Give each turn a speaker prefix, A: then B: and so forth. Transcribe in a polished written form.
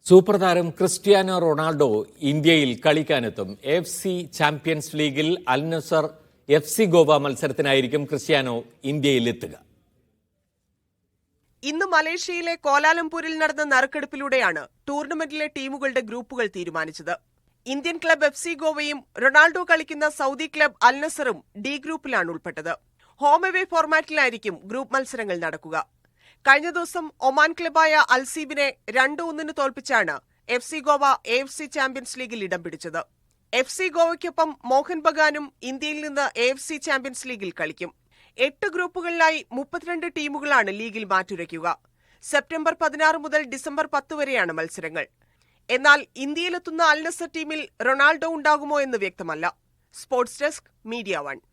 A: Super താരം Cristiano Ronaldo ഇന്ത്യയിൽ കളിക്കാനെത്തും. AFC champions ലീഗിൽ അൽ നസർ FC ഗോവ മത്സരത്തിനായിരിക്കും ക്രിസ്ത്യാനോ ഇന്ത്യയിലെത്തുക.
B: ഇന്ന് മലേഷ്യയിലെ കോലാലംപൂരിൽ നടന്ന നറുക്കെടുപ്പിലൂടെയാണ് ടൂർണമെന്റിലെ ടീമുകളുടെ ഗ്രൂപ്പുകൾ തീരുമാനിച്ചത്. ഇന്ത്യൻ ക്ലബ് FC ഗോവയും റൊണാൾഡോ കളിക്കുന്ന സൗദി ക്ലബ് അൽ നസറും D ഗ്രൂപ്പിലാണ് ഉൾപ്പെട്ടത്. ഹോം അവേ ഫോർമാറ്റിലായിരിക്കും ഗ്രൂപ്പ് മത്സരങ്ങൾ നടക്കുക. കഴിഞ്ഞ ദിവസം ഒമാൻ ക്ലബായ അൽസീബിനെ 2-1 തോൽപ്പിച്ചാണ് FC ഗോവ AFC ചാമ്പ്യൻസ് ലീഗിൽ ഇടം പിടിച്ചത്. FC ഗോവയ്ക്കൊപ്പം മോഹൻ ബഗാനും ഇന്ത്യയിൽ നിന്ന് AFC ചാമ്പ്യൻസ് ലീഗിൽ കളിക്കും. 8 ഗ്രൂപ്പുകളിലായി 32 ടീമുകളാണ് ലീഗിൽ മാറ്റുരയ്ക്കുക. സെപ്റ്റംബർ 16 മുതൽ ഡിസംബർ 10 വരെയാണ് മത്സരങ്ങൾ. എന്നാൽ ഇന്ത്യയിലെത്തുന്ന അൽ നസർ ടീമിൽ റൊണാൾഡോ ഉണ്ടാകുമോ എന്ന് വ്യക്തമല്ല. Sports desk, media 1.